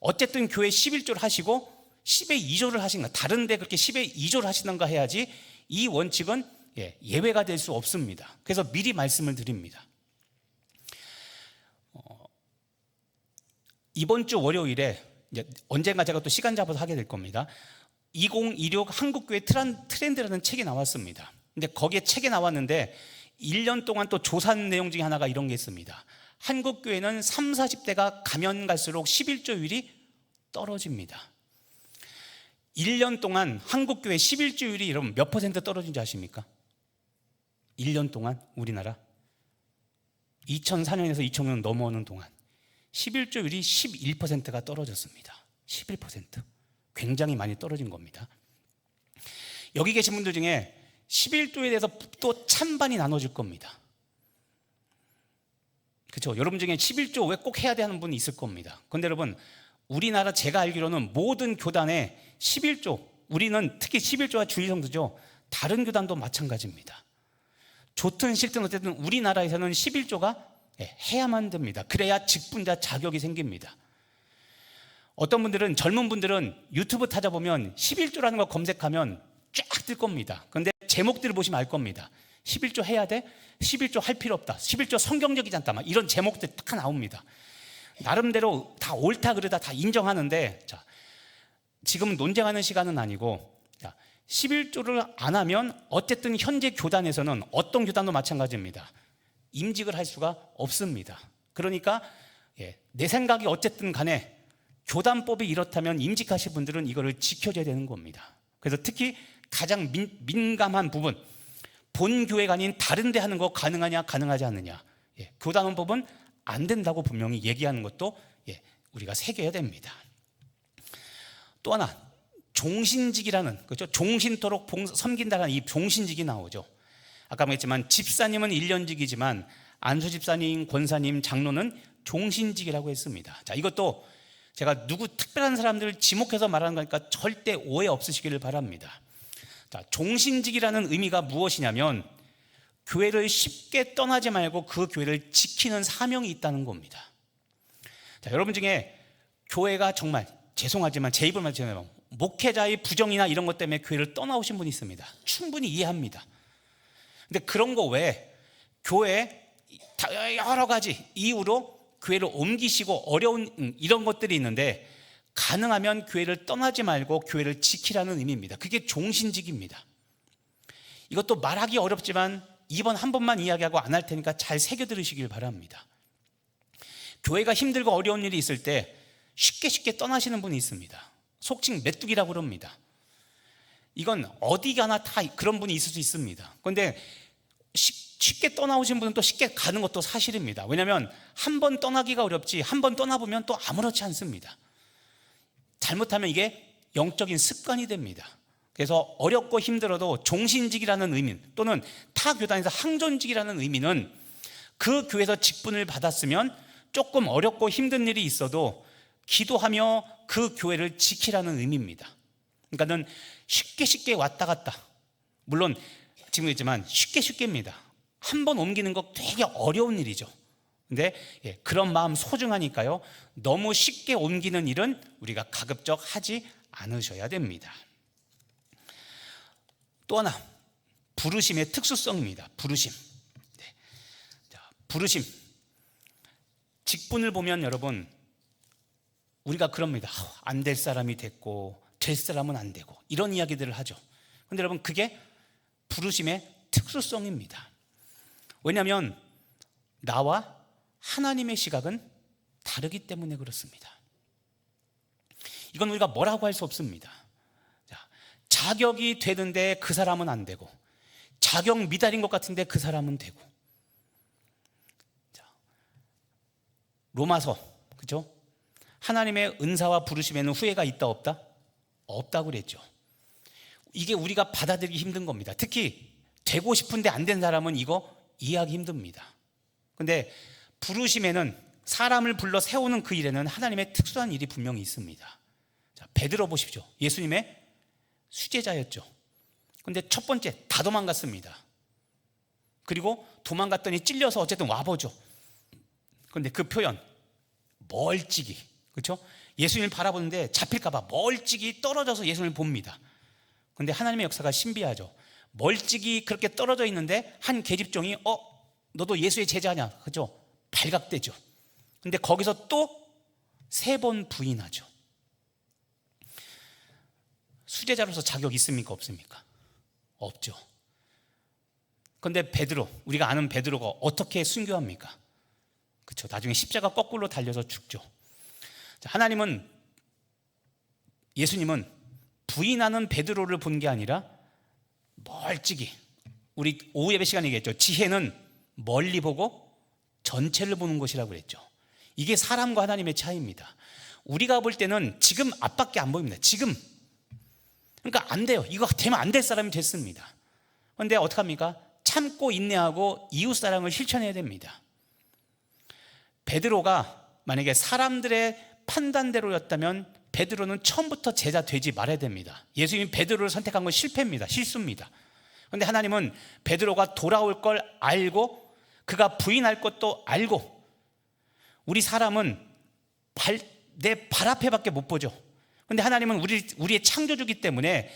어쨌든 교회 11조를 하시고 10의 2조를 하시는가, 다른 데 그렇게 10의 2조를 하시는가 해야지 이 원칙은 예외가 될 수 없습니다. 그래서 미리 말씀을 드립니다. 이번 주 월요일에 언젠가 제가 또 시간 잡아서 하게 될 겁니다. 2026 한국교회 트렌드라는 책이 나왔습니다. 근데 거기에 책에 나왔는데 1년 동안 또 조사한 내용 중에 하나가 이런 게 있습니다. 한국교회는 30, 40대가 가면 갈수록 11조율이 떨어집니다. 1년 동안 한국교회 11조율이 여러분 몇 퍼센트 떨어진지 아십니까? 1년 동안 우리나라 2004년에서 2005년 넘어오는 동안 11조율이 11%가 떨어졌습니다. 11%. 굉장히 많이 떨어진 겁니다. 여기 계신 분들 중에 11조에 대해서 또 찬반이 나눠질 겁니다. 그렇죠? 여러분 중에 11조 왜 꼭 해야 돼 하는 분이 있을 겁니다. 그런데 여러분, 우리나라 제가 알기로는 모든 교단에 11조, 우리는 특히 11조와 주일성수죠. 다른 교단도 마찬가지입니다. 좋든 싫든 어쨌든 우리나라에서는 11조가 해야만 됩니다. 그래야 직분자 자격이 생깁니다. 어떤 분들은, 젊은 분들은 유튜브 찾아보면 11조라는 거 검색하면 쫙 뜰 겁니다. 그런데 제목들을 보시면 알 겁니다. 11조 해야 돼? 11조 할 필요 없다. 11조 성경적이지 않다. 막 이런 제목들 딱 나옵니다. 나름대로 다 옳다 그러다 다 인정하는데, 자, 지금 논쟁하는 시간은 아니고, 11조를 안 하면 어쨌든 현재 교단에서는 어떤 교단도 마찬가지입니다. 임직을 할 수가 없습니다. 그러니까 내 생각이 어쨌든 간에 교단법이 이렇다면 임직하실 분들은 이거를 지켜줘야 되는 겁니다. 그래서 특히 가장 민감한 부분, 본 교회가 아닌 다른 데 하는 거 가능하냐 가능하지 않느냐, 교단원법은 안 된다고 분명히 얘기하는 것도 우리가 새겨야 됩니다. 또 하나, 종신직이라는, 그렇죠? 종신토록 섬긴다는 이 종신직이 나오죠. 아까 말했지만 집사님은 1년직이지만 안수 집사님, 권사님, 장로는 종신직이라고 했습니다. 자, 이것도 제가 누구 특별한 사람들을 지목해서 말하는 거니까 절대 오해 없으시기를 바랍니다. 자, 종신직이라는 의미가 무엇이냐면 교회를 쉽게 떠나지 말고 그 교회를 지키는 사명이 있다는 겁니다. 자, 여러분 중에 교회가 정말 죄송하지만 제 입을 맞추면 목회자의 부정이나 이런 것 때문에 교회를 떠나오신 분이 있습니다. 충분히 이해합니다. 근데 그런 거 외에 교회에 여러 가지 이유로 교회를 옮기시고 어려운 이런 것들이 있는데 가능하면 교회를 떠나지 말고 교회를 지키라는 의미입니다. 그게 종신직입니다. 이것도 말하기 어렵지만 이번 한 번만 이야기하고 안 할 테니까 잘 새겨 들으시길 바랍니다. 교회가 힘들고 어려운 일이 있을 때 쉽게 떠나시는 분이 있습니다. 속칭 메뚜기라고 그럽니다. 이건 어디 가나 다 그런 분이 있을 수 있습니다. 그런데 쉽게 떠나오신 분은 또 쉽게 가는 것도 사실입니다. 왜냐하면 한 번 떠나기가 어렵지 한 번 떠나보면 또 아무렇지 않습니다. 잘못하면 이게 영적인 습관이 됩니다. 그래서 어렵고 힘들어도 종신직이라는 의미 또는 타 교단에서 항존직이라는 의미는 그 교회에서 직분을 받았으면 조금 어렵고 힘든 일이 있어도 기도하며 그 교회를 지키라는 의미입니다. 그러니까는 쉽게 왔다 갔다, 물론 지금 했지만 쉽게입니다. 한 번 옮기는 거 되게 어려운 일이죠. 근데 그런 마음 소중하니까요, 너무 쉽게 옮기는 일은 우리가 가급적 하지 않으셔야 됩니다. 또 하나, 부르심의 특수성입니다. 부르심. 부르심. 직분을 보면 여러분, 우리가 그럽니다. 안 될 사람이 됐고 될 사람은 안 되고 이런 이야기들을 하죠. 그런데 여러분, 그게 부르심의 특수성입니다. 왜냐하면 나와 하나님의 시각은 다르기 때문에 그렇습니다. 이건 우리가 뭐라고 할 수 없습니다. 자격이 되는데 그 사람은 안 되고, 자격 미달인 것 같은데 그 사람은 되고. 로마서, 그죠? 하나님의 은사와 부르심에는 후회가 있다 없다? 없다고 그랬죠. 이게 우리가 받아들이기 힘든 겁니다. 특히 되고 싶은데 안 된 사람은 이거 이해하기 힘듭니다. 근데 부르심에는, 사람을 불러 세우는 그 일에는 하나님의 특수한 일이 분명히 있습니다. 자, 베드로 보십시오. 예수님의 수제자였죠. 근데 첫 번째 다 도망갔습니다. 그리고 도망갔더니 찔려서 어쨌든 와보죠. 그런데 그 표현, 멀찍이, 그렇죠? 예수님을 바라보는데 잡힐까봐 멀찍이 떨어져서 예수님을 봅니다. 그런데 하나님의 역사가 신비하죠. 멀찍이 그렇게 떨어져 있는데 한 계집종이 너도 예수의 제자냐, 그죠? 발각되죠. 근데 거기서 또 3번 부인하죠. 수제자로서 자격 있습니까 없습니까? 없죠. 그런데 베드로, 우리가 아는 베드로가 어떻게 순교합니까? 그렇죠. 나중에 십자가 거꾸로 달려서 죽죠. 하나님은, 예수님은 부인하는 베드로를 본 게 아니라 멀찍이, 우리 오후 예배 시간에 얘기했죠. 지혜는 멀리 보고 전체를 보는 것이라고 그랬죠. 이게 사람과 하나님의 차이입니다. 우리가 볼 때는 지금 앞밖에 안 보입니다. 지금. 그러니까 안 돼요. 이거 되면 안 될 사람이 됐습니다. 그런데 어떡합니까? 참고 인내하고 이웃사랑을 실천해야 됩니다. 베드로가 만약에 사람들의 판단대로였다면 베드로는 처음부터 제자 되지 말아야 됩니다. 예수님이 베드로를 선택한 건 실패입니다. 실수입니다. 그런데 하나님은 베드로가 돌아올 걸 알고, 그가 부인할 것도 알고, 우리 사람은 내 발 앞에밖에 못 보죠. 그런데 하나님은 우리의 창조주기 때문에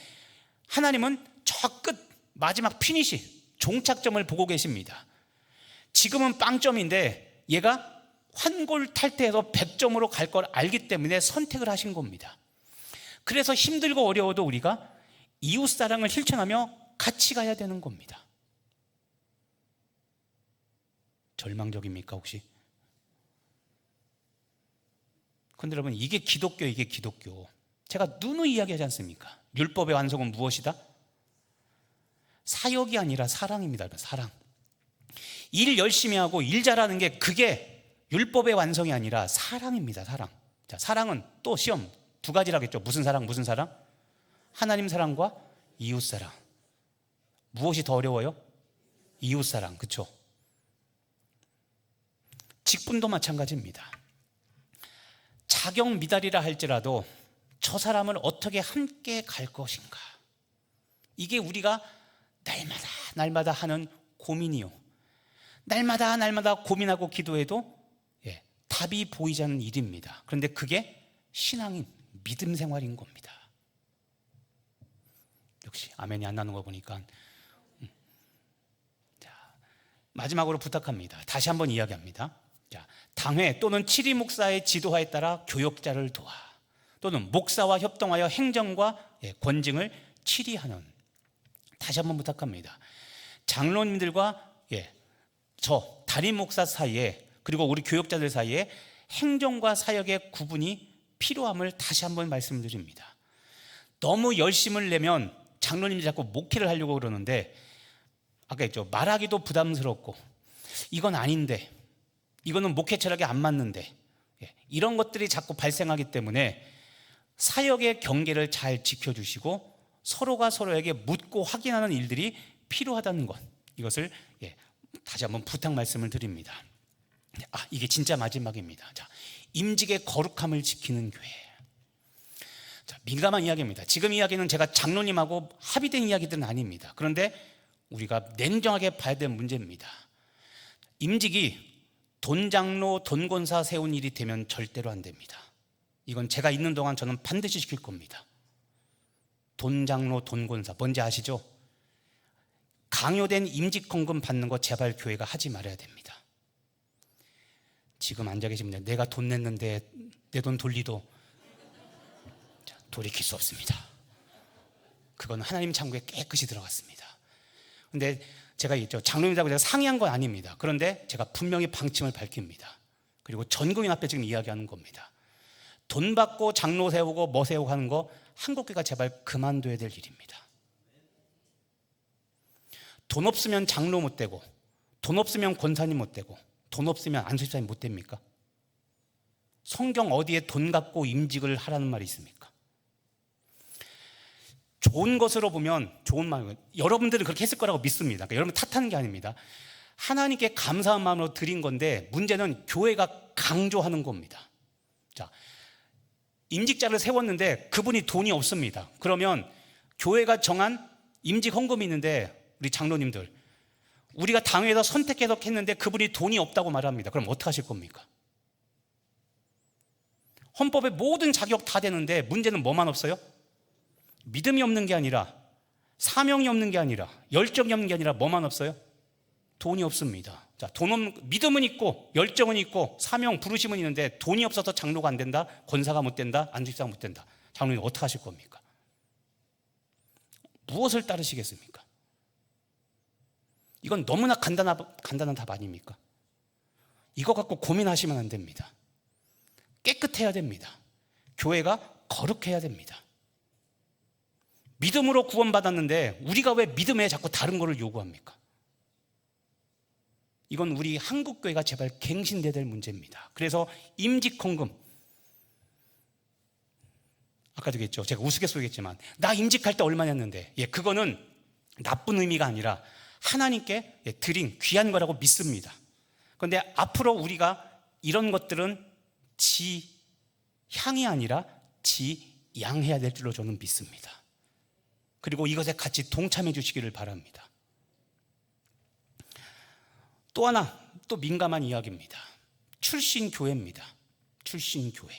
하나님은 저 끝 마지막 피니시, 종착점을 보고 계십니다. 지금은 빵점인데 얘가 환골탈태해서 100점으로 갈 걸 알기 때문에 선택을 하신 겁니다. 그래서 힘들고 어려워도 우리가 이웃사랑을 실천하며 같이 가야 되는 겁니다. 절망적입니까 혹시? 그런데 여러분, 이게 기독교, 이게 기독교. 제가 누누이 이야기하지 않습니까? 율법의 완성은 무엇이다? 사역이 아니라 사랑입니다. 사랑. 일 열심히 하고 일 잘하는 게, 그게 율법의 완성이 아니라 사랑입니다. 사랑. 자, 사랑은 또 시험 2가지라고 했죠. 무슨 사랑, 무슨 사랑? 하나님 사랑과 이웃 사랑. 무엇이 더 어려워요? 이웃 사랑. 그렇죠? 직분도 마찬가지입니다. 자격 미달이라 할지라도 저 사람을 어떻게 함께 갈 것인가, 이게 우리가 날마다 하는 고민이요. 날마다 고민하고 기도해도 답이 보이지 않는 일입니다. 그런데 그게 신앙인, 믿음 생활인 겁니다. 역시 아멘이 안 나는 거 보니까. 자, 마지막으로 부탁합니다. 다시 한번 이야기합니다. 자, 당회 또는 치리 목사의 지도하에 따라 교역자를 도와, 또는 목사와 협동하여 행정과 권징을 치리하는. 다시 한번 부탁합니다. 장로님들과 저 담임 목사 사이에, 그리고 우리 교역자들 사이에 행정과 사역의 구분이 필요함을 다시 한번 말씀드립니다. 너무 열심을 내면 장로님들이 자꾸 목회를 하려고 그러는데, 아까 했죠, 말하기도 부담스럽고 이건 아닌데, 이거는 목회 철학에 안 맞는데, 이런 것들이 자꾸 발생하기 때문에 사역의 경계를 잘 지켜주시고 서로가 서로에게 묻고 확인하는 일들이 필요하다는 것, 이것을 다시 한번 부탁 말씀을 드립니다. 이게 진짜 마지막입니다. 자, 임직의 거룩함을 지키는 교회. 자, 민감한 이야기입니다. 지금 이야기는 제가 장로님하고 합의된 이야기들은 아닙니다. 그런데 우리가 냉정하게 봐야 될 문제입니다. 임직이 돈장로, 돈권사 세운 일이 되면 절대로 안 됩니다. 이건 제가 있는 동안 저는 반드시 지킬 겁니다. 돈장로, 돈권사 뭔지 아시죠? 강요된 임직헌금 받는 거 제발 교회가 하지 말아야 됩니다. 지금 앉아 계신 분들, 내가 돈 냈는데 내 돈 돌리도 돌이킬 수 없습니다. 그건 하나님 창고에 깨끗이 들어갔습니다. 근데 제가 있죠, 장로님들하고 제가 상의한 건 아닙니다. 그런데 제가 분명히 방침을 밝힙니다. 그리고 전국인 앞에 지금 이야기하는 겁니다. 돈 받고 장로 세우고 뭐 세우고 하는 거 한국교회가 제발 그만둬야 될 일입니다. 돈 없으면 장로 못 되고, 돈 없으면 권사님 못 되고, 돈 없으면 안수집사님 못 됩니까? 성경 어디에 돈 갖고 임직을 하라는 말이 있습니까? 좋은 것으로 보면 좋은 마음이에요. 여러분들은 그렇게 했을 거라고 믿습니다. 그러니까 여러분 탓하는 게 아닙니다. 하나님께 감사한 마음으로 드린 건데, 문제는 교회가 강조하는 겁니다. 자, 임직자를 세웠는데 그분이 돈이 없습니다. 그러면 교회가 정한 임직 헌금이 있는데, 우리 장로님들, 우리가 당회에서 선택해서 했는데 그분이 돈이 없다고 말합니다. 그럼 어떻게 하실 겁니까? 헌법에 모든 자격 다 되는데 문제는 뭐만 없어요? 믿음이 없는 게 아니라, 사명이 없는 게 아니라, 열정이 없는 게 아니라 뭐만 없어요? 돈이 없습니다. 자, 믿음은 있고 열정은 있고 사명, 부르심은 있는데 돈이 없어서 장로가 안 된다, 권사가 못 된다, 안수집사가 못 된다. 장로님 어떻게 하실 겁니까? 무엇을 따르시겠습니까? 이건 너무나 간단한 답 아닙니까? 이거 갖고 고민하시면 안 됩니다. 깨끗해야 됩니다. 교회가 거룩해야 됩니다. 믿음으로 구원받았는데 우리가 왜 믿음에 자꾸 다른 거를 요구합니까? 이건 우리 한국교회가 제발 갱신돼야 될 문제입니다. 그래서 임직헌금, 아까도 얘기했죠, 제가 우스갯소리겠지만 나 임직할 때 얼마 냈는데, 그거는 나쁜 의미가 아니라 하나님께 드린 귀한 거라고 믿습니다. 그런데 앞으로 우리가 이런 것들은 지향이 아니라 지양해야 될 줄로 저는 믿습니다. 그리고 이것에 같이 동참해 주시기를 바랍니다. 또 하나, 또 민감한 이야기입니다. 출신교회입니다. 출신교회.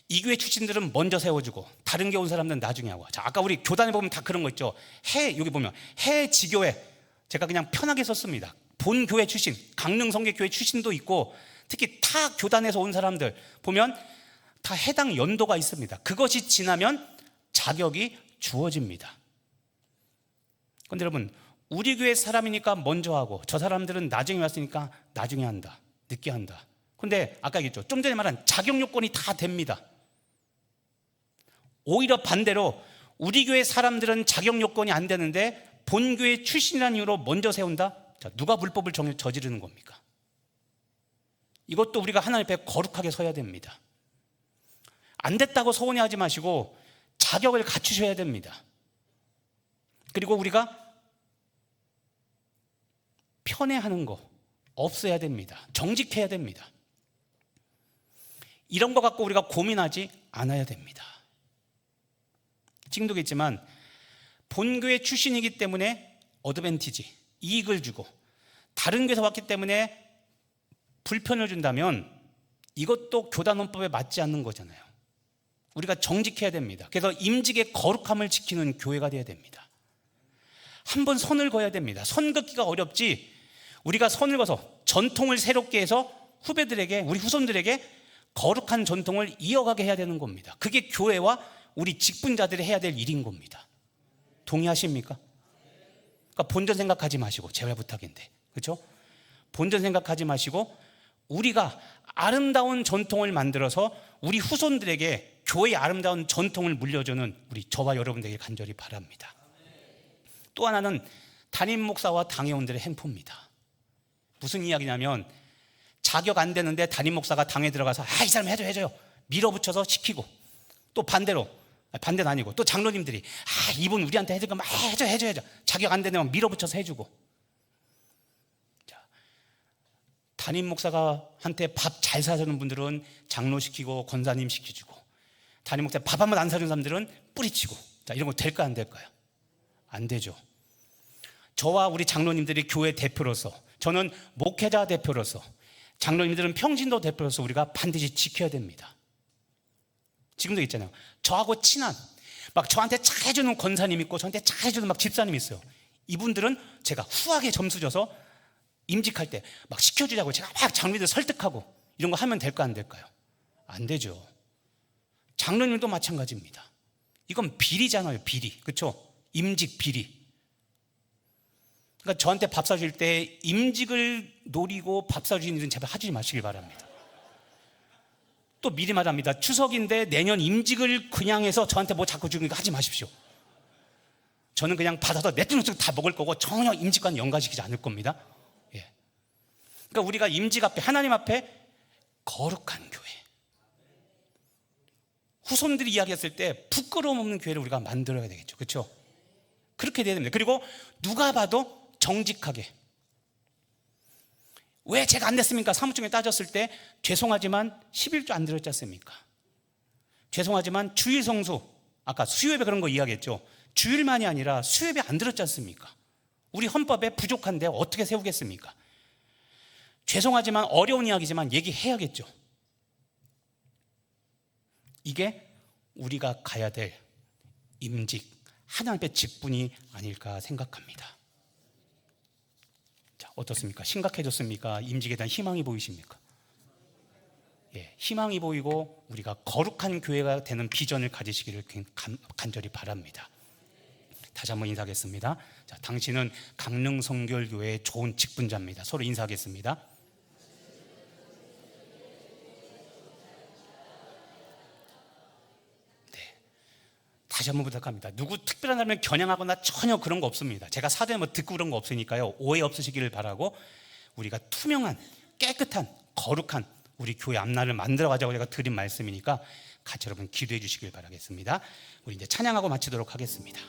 이 교회 출신들은 먼저 세워주고 다른 교회 온 사람들은 나중에 하고. 자, 아까 우리 교단에 보면 다 그런 거 있죠. 여기 보면 해지교회, 제가 그냥 편하게 썼습니다. 본 교회 출신, 강릉 성계교회 출신도 있고, 특히 타 교단에서 온 사람들 보면 다 해당 연도가 있습니다. 그것이 지나면 자격이 주어집니다. 그런데 여러분, 우리 교회 사람이니까 먼저 하고 저 사람들은 나중에 왔으니까 나중에 한다, 늦게 한다. 그런데 아까 얘기했죠, 좀 전에 말한 자격 요건이 다 됩니다. 오히려 반대로 우리 교회 사람들은 자격 요건이 안 되는데 본 교회 출신이라는 이유로 먼저 세운다? 자, 누가 불법을 저지르는 겁니까? 이것도 우리가 하나님 앞에 거룩하게 서야 됩니다. 안 됐다고 서운해하지 마시고 자격을 갖추셔야 됩니다. 그리고 우리가 편애하는 거 없어야 됩니다. 정직해야 됩니다. 이런 거 갖고 우리가 고민하지 않아야 됩니다. 지금도 그랬지만 본교회 출신이기 때문에 어드밴티지, 이익을 주고 다른 교회에서 왔기 때문에 불편을 준다면 이것도 교단헌법에 맞지 않는 거잖아요. 우리가 정직해야 됩니다. 그래서 임직의 거룩함을 지키는 교회가 되어야 됩니다. 한번 선을 그어야 됩니다. 선 긋기가 어렵지, 우리가 선을 그어서 전통을 새롭게 해서 후배들에게, 우리 후손들에게 거룩한 전통을 이어가게 해야 되는 겁니다. 그게 교회와 우리 직분자들이 해야 될 일인 겁니다. 동의하십니까? 그러니까 본전 생각하지 마시고, 제발 부탁인데, 그렇죠? 본전 생각하지 마시고 우리가 아름다운 전통을 만들어서 우리 후손들에게 교회의 아름다운 전통을 물려주는 우리 저와 여러분들에게 간절히 바랍니다. 또 하나는 담임 목사와 당회원들의 행포입니다. 무슨 이야기냐면 자격 안 되는데 담임 목사가 당에 들어가서 이 사람 해줘요 밀어붙여서 시키고, 또 반대로, 반대는 아니고 또 장로님들이 이분 우리한테 해줄 거면 해줘 자격 안 되면 밀어붙여서 해주고. 자, 담임 목사가 한테 밥 잘 사주는 분들은 장로 시키고 권사님 시켜주고, 담임 목사 밥 한 번 안 사주는 사람들은 뿌리치고. 자, 이런 거 될까 안 될까요? 안 되죠. 저와 우리 장로님들이 교회 대표로서, 저는 목회자 대표로서, 장로님들은 평신도 대표로서 우리가 반드시 지켜야 됩니다. 지금도 있잖아요. 저하고 친한, 막 저한테 잘해주는 권사님 있고 저한테 잘해주는 막 집사님 있어요. 이분들은 제가 후하게 점수 줘서 임직할 때 막 시켜주자고 제가 막 장로님들 설득하고 이런 거 하면 될까 안 될까요? 안 되죠. 장로님도 마찬가지입니다. 이건 비리잖아요. 비리. 그렇죠? 임직 비리. 그러니까 저한테 밥 사줄 때 임직을 노리고 밥 사주는 일은 제발 하지 마시길 바랍니다. 또 미리 말합니다. 추석인데 내년 임직을 그냥 해서 저한테 뭐 자꾸 주는 거 하지 마십시오. 저는 그냥 받아서 내돈으로 다 먹을 거고 전혀 임직과는 연관시키지 않을 겁니다. 예. 그러니까 우리가 임직 앞에, 하나님 앞에 거룩한 교회, 후손들이 이야기했을 때 부끄러움 없는 교회를 우리가 만들어야 되겠죠. 그렇죠? 그렇게 돼야 됩니다. 그리고 누가 봐도 정직하게. 왜 제가 안 냈습니까? 사무총회 따졌을 때 죄송하지만 11조 안 들었지 않습니까? 죄송하지만 주일 성수, 아까 수요예배 그런 거 이야기했죠. 주일만이 아니라 수요예배 안 들었지 않습니까? 우리 헌법에 부족한데 어떻게 세우겠습니까? 죄송하지만 어려운 이야기지만 얘기해야겠죠. 이게 우리가 가야 될 임직, 하나님의 직분이 아닐까 생각합니다. 자, 어떻습니까? 심각해졌습니까? 임직에 대한 희망이 보이십니까? 예, 희망이 보이고 우리가 거룩한 교회가 되는 비전을 가지시기를 간절히 바랍니다. 다시 한번 인사하겠습니다. 자, 당신은 강릉성결교회의 좋은 직분자입니다. 서로 인사하겠습니다. 다시 한번 부탁합니다. 누구 특별한 사람을 겨냥하거나 전혀 그런 거 없습니다. 제가 사도에 뭐 듣고 그런 거 없으니까요. 오해 없으시기를 바라고, 우리가 투명한, 깨끗한, 거룩한 우리 교회 앞날을 만들어 가자고 제가 드린 말씀이니까 같이 여러분 기도해 주시길 바라겠습니다. 우리 이제 찬양하고 마치도록 하겠습니다.